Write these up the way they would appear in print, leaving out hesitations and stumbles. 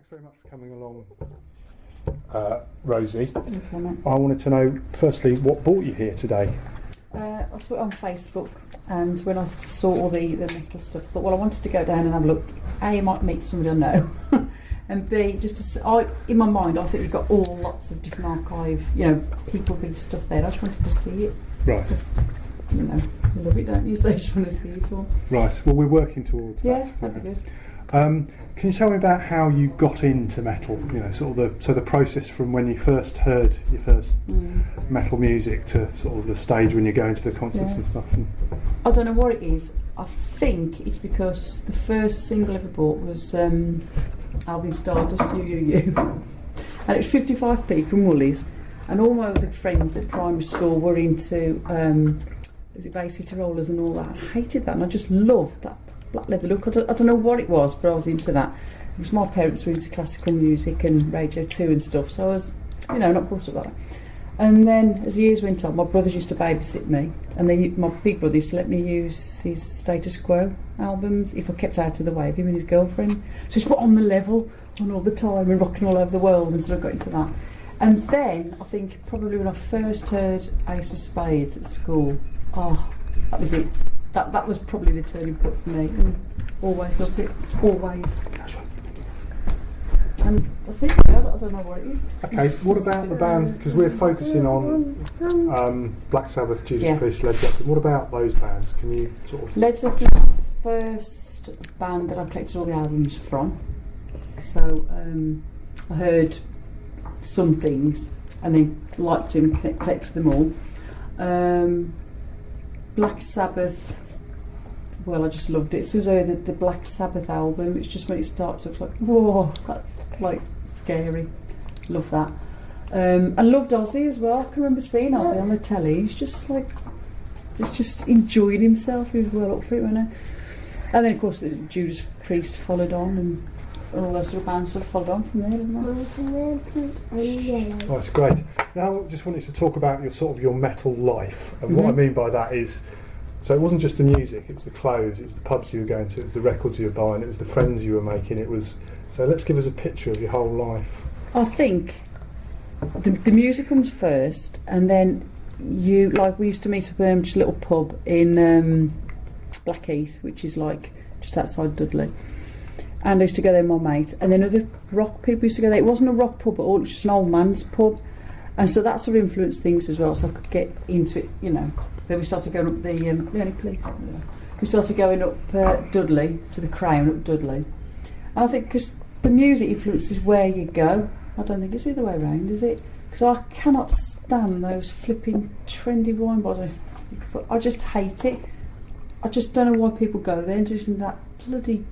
Thanks very much for coming along, Rosie. Okay, I wanted to know, firstly, what brought you here today? I saw it on Facebook, and when I saw all the metal stuff, I thought, well, I wanted to go down and have a look. A, I might meet somebody I know, and B, in my mind, I think you've got lots of different archive, people with stuff there. I just wanted to see it. Right. Because, you love it, don't you? So I just want to see it all. Right. Well, we're working towards that. Yeah, that'd be good. Can you tell me about how you got into metal? The process from when you first heard your first metal music to sort of the stage when you're going to the concerts and stuff. I don't know what it is. I think it's because the first single I ever bought was Alvin Stardust, You, and it's 55p from Woolies. And all my other friends at primary school were into Bay City Rollers and all that. I hated that, and I just loved that black leather look. I don't know what it was, but I was into that. Because my parents were into classical music and Radio 2 and stuff, so I was, not brought up like that. And then, as the years went on, my brothers used to babysit me, and my big brother used to let me use his Status Quo albums if I kept out of the way of him and his girlfriend. So he's put on the level on all the time and rocking all over the world, and sort of got into that. And then, I think probably when I first heard Ace of Spades at school, that was it. That was probably the turning point for me. And always loved it. Always. And that's it. I don't know what it is. Okay, what about the bands? Because we're focusing on Black Sabbath, Judas Priest, Led Zeppelin. What about those bands? Can you sort of... Led Zeppelin's the first band that I collected all the albums from. So I heard some things and then liked them, collected them all. Black Sabbath, well, I just loved it. So as I heard the Black Sabbath album, it's just when it starts, it's like, whoa, that's like scary. Love that. And loved Ozzy as well. I can remember seeing Ozzy on the telly. He's just enjoyed himself. He was well up for it, wasn't he? And then, of course, Judas Priest followed on, and all those sort of bands sort of followed on from there, doesn't it? Oh, that's great. Now, I just wanted to talk about your metal life, and what I mean by that is, so it wasn't just the music; it was the clothes, it was the pubs you were going to, it was the records you were buying, it was the friends you were making. It was so. Let's give us a picture of your whole life. I think the music comes first, and then we used to meet up at just a little pub in Blackheath, which is like just outside Dudley. And I used to go there with my mate, and then other rock people used to go there. It wasn't a rock pub at all; it was just an old man's pub, and so that sort of influenced things as well. So I could get into it, Then we started going up the only police. We started going up Dudley to the Crown up Dudley, and I think because the music influences where you go. I don't think it's the other way around, is it? Because I cannot stand those flipping trendy wine bottles. I just hate it. I just don't know why people go there and just in that bloody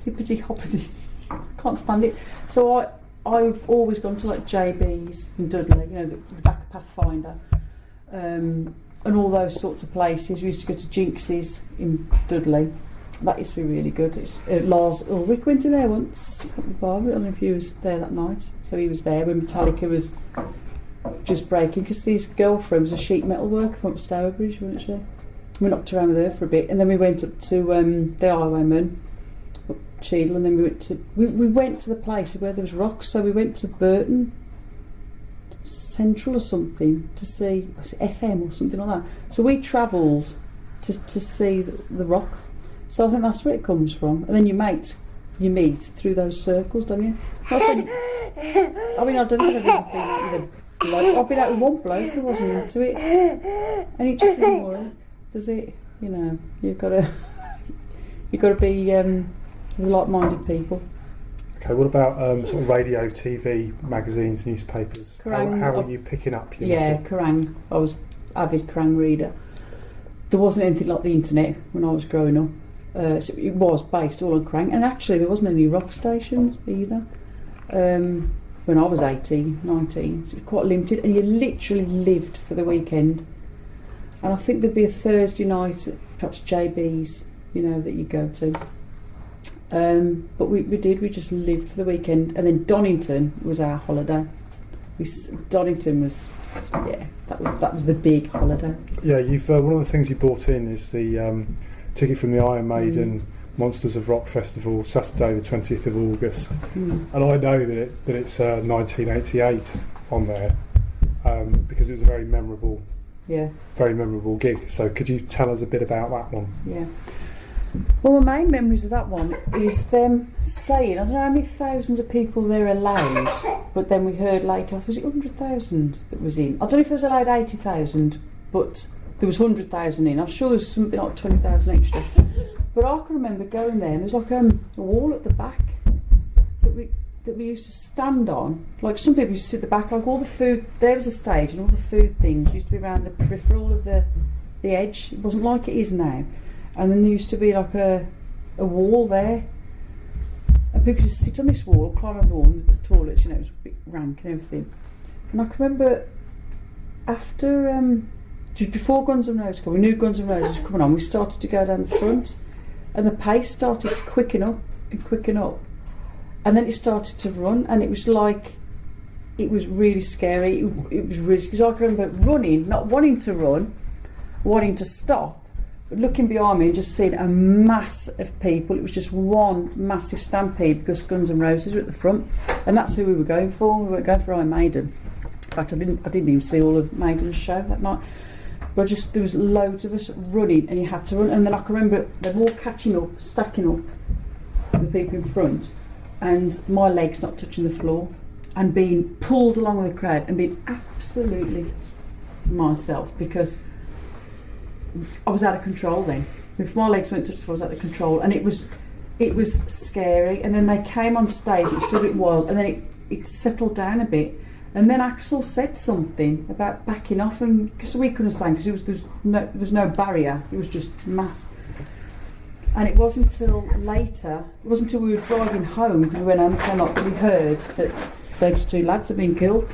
hippity hoppity. I can't stand it. So I've always gone to like JB's in Dudley, the back of Pathfinder, and all those sorts of places. We used to go to Jinx's in Dudley. That used to be really good. Lars Ulrich went in there once at the bar. I don't know if he was there that night. So he was there when Metallica was just breaking, because his girlfriend was a sheet metal worker from Stourbridge, wasn't she? We knocked around with her for a bit, and then we went up to the Highwayman up Cheadle, and then we went to the places where there was rocks. So we went to Burton Central or something to see, was it FM or something like that. So we travelled to see the rock. So I think that's where it comes from. And then you meet through those circles, don't you? I don't think I've ever been with a bloke. I've been out with one bloke who wasn't into it, and it just doesn't work, does it? You've got to be with like-minded people. Okay, what about sort of radio, TV, magazines, newspapers? Kerrang! How are you picking up your Kerrang! I was avid Kerrang! Reader. There wasn't anything like the internet when I was growing up. So it was based all on Kerrang! And actually there wasn't any rock stations either. When I was 18, 19, so it was quite limited, and you literally lived for the weekend. And I think there'd be a Thursday night at perhaps JB's, that you go to. But we just lived for the weekend, and then Donnington was our holiday. Donnington was, that was the big holiday. Yeah, you've one of the things you bought in is the ticket from the Iron Maiden Monsters of Rock Festival, Saturday the 20th of August, and I know that it's 1988 on there because it was a very memorable gig. So could you tell us a bit about that one? Yeah. Well, my main memories of that one is them saying, I don't know how many thousands of people they're allowed, but then we heard later, was it 100,000 that was in? I don't know if they was allowed 80,000, but there was 100,000 in. I'm sure there was something like 20,000 extra. But I can remember going there, and there's like a wall at the back that we used to stand on. Like some people used to sit at the back, like all the food, there was a stage, and all the food things used to be around the peripheral of the edge. It wasn't like it is now. And then there used to be like a wall there, and people used to sit on this wall, climb over the wall, and the toilets, you know, it was a bit rank and everything. And I can remember after, just before Guns N' Roses, we knew Guns N' Roses was coming on, we started to go down the front, and the pace started to quicken up, and then it started to run, and it was like, it was really scary. It was really, because I can remember running, not wanting to run, wanting to stop, but looking behind me and just seeing a mass of people. It was just one massive stampede because Guns N' Roses were at the front, and that's who we were going for. We weren't going for Iron Maiden. In fact, I didn't even see all of Maiden's show that night. But just there was loads of us running, and you had to run. And then I can remember they were all catching up, stacking up, the people in front, and my legs not touching the floor, and being pulled along with the crowd, and being absolutely to myself because I was out of control then. If my legs went to the floor, I was out of control, and it was scary. And then they came on stage, it was still a bit wild, and then it settled down a bit. And then Axel said something about backing off, and because we couldn't stand, because there was no barrier, it was just mass. And it wasn't until later, it wasn't until we were driving home, because we went home the same night, we heard that those two lads had been killed.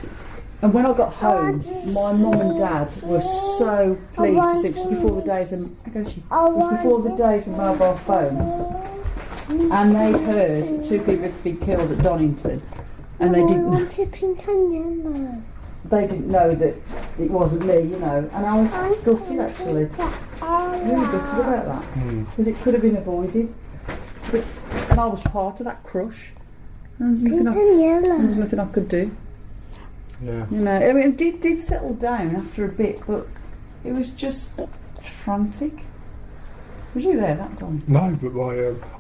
And when I got home, my mum and dad were so pleased to see it. It was before the days of mobile phone, and they heard that two people had been killed at Donnington, and they didn't know that it wasn't me, you know. And I was gutted, actually, really gutted about that, because it could have been avoided. And I was part of that crush. And there's nothing I could do. Yeah. You know, I mean, it did settle down after a bit, but it was just frantic. Was you there that time? No, but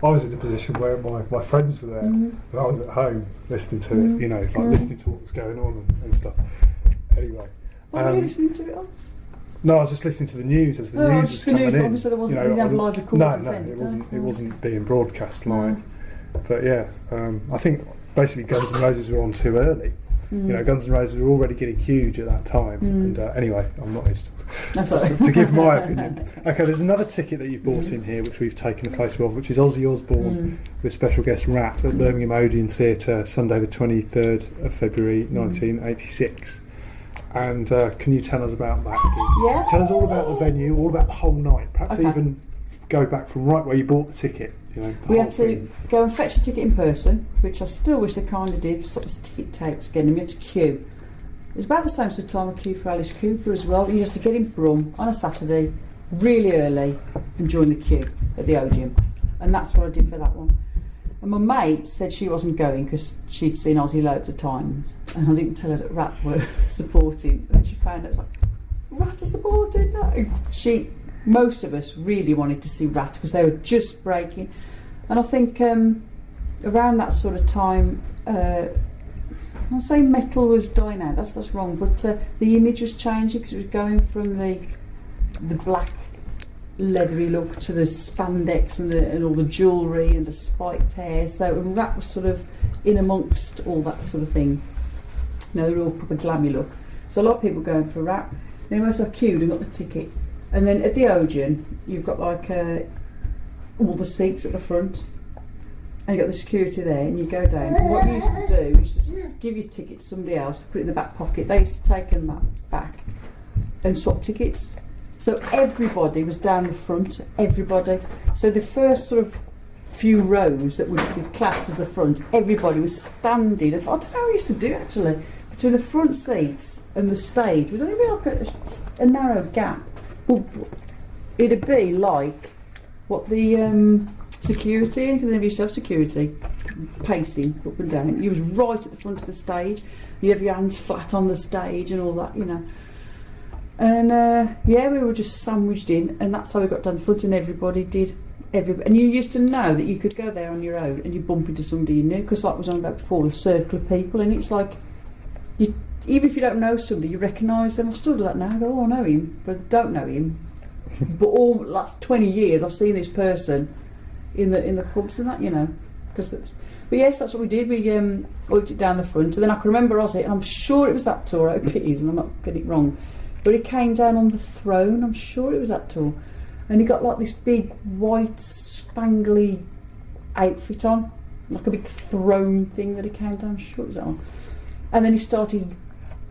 I was in the position where my friends were there, and I was at home listening to it, you know, like listening to what was going on and stuff. Anyway. What were you listening to it on? No, I was just listening to the news as the news was coming in. So there wasn't, you know, didn't have live recordings then? It wasn't being broadcast live. But yeah, I think basically Guns N' Roses were on too early. You know, Guns N' Roses were already getting huge at that time. And anyway, I'm not here to give my opinion. Okay, there's another ticket that you've bought in here, which we've taken a photo of, which is Ozzy Osbourne with special guest Rat at Birmingham Odeon Theatre, Sunday the 23rd of February 1986. And can you tell us about that gig? Yeah. Tell us all about the venue, all about the whole night. Perhaps even go back from right where you bought the ticket. You know, we had to go and fetch the ticket in person, which I still wish they kind of did. Sort of ticket tapes again, and we had to queue. It was about the same sort of time I queued for Alice Cooper as well. You used to get in Brum on a Saturday, really early, and join the queue at the Odeon, and that's what I did for that one. And my mate said she wasn't going because she'd seen Ozzy loads of times, and I didn't tell her that Rat were supporting. And then she found out, like, Rat are supporting? No. Most of us really wanted to see Rat because they were just breaking. And I think around that sort of time, I'll say metal was dying out, that's wrong, but the image was changing because it was going from the black leathery look to the spandex and all the jewellery and the spiked hair. So Rat was sort of in amongst all that sort of thing. You know, they were all proper glammy look. So a lot of people going for Rat. Anyway, so I queued and got the ticket. And then at the Odeon, you've got like all the seats at the front, and you've got the security there, and you go down. And what you used to do is just give your ticket to somebody else, put it in the back pocket. They used to take them back and swap tickets. So everybody was down the front, everybody. So the first sort of few rows that would be classed as the front, everybody was standing. I don't know how we used to do actually. Between the front seats and the stage, would only be like a narrow gap. Well, it'd be like what the security, because they never used to have security, pacing up and down. You was right at the front of the stage. You have your hands flat on the stage and all that, you know. And yeah, we were just sandwiched in, and that's how we got down the front, and everybody did. And you used to know that you could go there on your own and you bump into somebody you knew, because like I was on about before, a circle of people, and it's like, even if you don't know somebody, you recognise them. I've still do that now. I go, oh, I know him, but I don't know him. But all the last 20 years, I've seen this person in the pubs and that, you know. But yes, that's what we did. We walked it down the front, and then I can remember Ozzy, and I'm sure it was that tour. I hope it is, and I'm not getting it wrong. But he came down on the throne. I'm sure it was that tour. And he got like this big white spangly outfit on, like a big throne thing that he came down. I'm sure it was that one. And then he started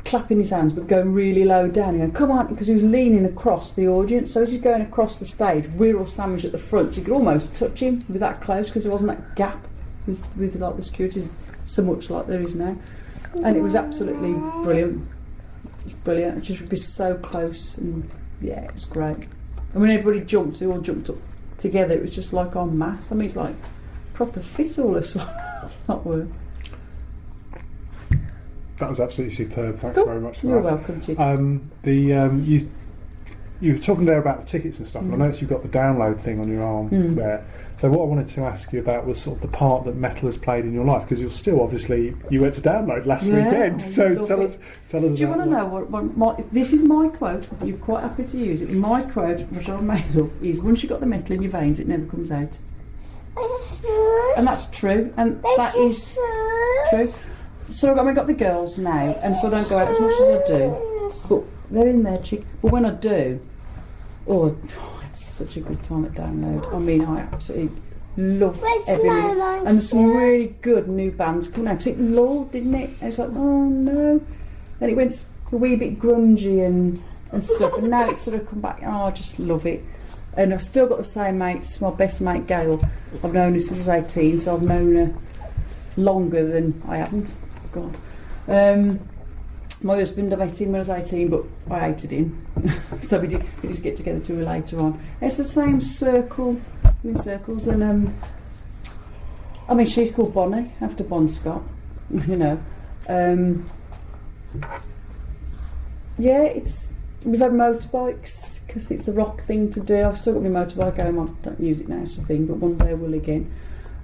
clapping his hands, but going really low down. He went, come on, because he was leaning across the audience. So as he's going across the stage, we're all sandwiched at the front. So you could almost touch him with that close, because there wasn't that gap with like the security so much like there is now. And it was absolutely brilliant. It was brilliant. It just would be so close, and yeah, it was great. And when everybody jumped, they all jumped up together. It was just like en masse. I mean, it's like proper fit all this. Not work. That was absolutely superb. Thanks Cool. very much for You're that. welcome, Jim. You were talking there about the tickets and stuff, and I noticed you've got the download thing on your arm there. So what I wanted to ask you about was sort of the part that metal has played in your life, because you're still obviously, you went to download last weekend. So tell us. Do you want to know what this is my quote? You're quite happy to use it. My quote, which I made up, is once you've got the metal in your veins, it never comes out. And that's true, and that is true. So I've got the girls now, and so I don't go out as much as I do. But they're in there, chick. But when I do, it's such a good time at download. I mean, I absolutely love every minute. And there's some really good new bands coming out. Because it lulled, didn't it? And it's like, oh no. Then it went a wee bit grungy and stuff. And now it's sort of come back. Oh, I just love it. And I've still got the same mates. My best mate, Gail. I've known her since I was 18, so I've known her longer than I haven't. God. My husband, I met him when I was 18, but I hated him. So we just get together to later on. It's the same circle, in circles, and I mean, she's called Bonnie after Bon Scott, you know. Yeah, we've had motorbikes because it's a rock thing to do. I've still got my motorbike home. I don't use it now, sort of thing, but one day I will again.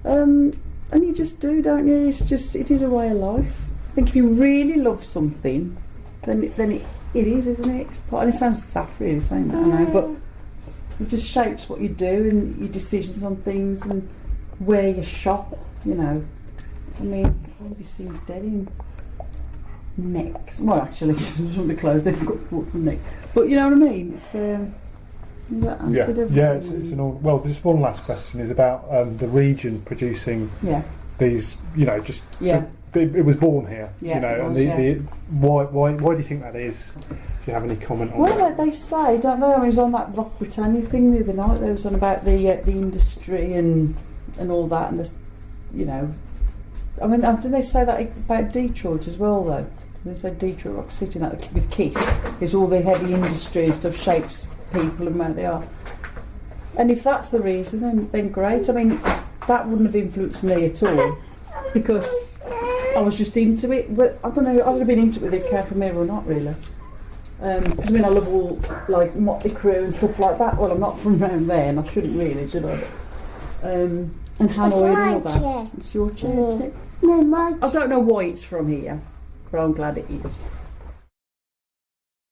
And you just do, don't you? It is a way of life. I think if you really love something, then it is, isn't it? And it sounds daft really saying that, I know, but it just shapes what you do and your decisions on things and where you shop, you know. I mean, I'll be seen dead in necks. Well, actually, some of the clothes they've got bought from Nick. But you know what I mean? It's, is that answered everything? Yeah, it's an all. Well, just one last question is about the region producing these, you know, just. Yeah. It was born here, yeah, you know, and why do you think that is? If you have any comment on that? Well, they say, don't they? I was on that Rock Britannia thing the other night. There was on about the industry and all that, and the, you know, I mean, didn't they say that about Detroit as well, though? They say Detroit Rock City, that with Kiss, is all the heavy industry and stuff shapes people and where they are. And if that's the reason, then great. I mean, that wouldn't have influenced me at all because I was just into it. But I don't know, I would have been into it whether it came from here or not, really. Because I mean, I love all like Motley Crue and stuff like that. Well, I'm not from around there, and I shouldn't really, should I? And Hanoi and all that. It's your chair, isn't it? No, my chair. I don't know why it's from here, but I'm glad it is.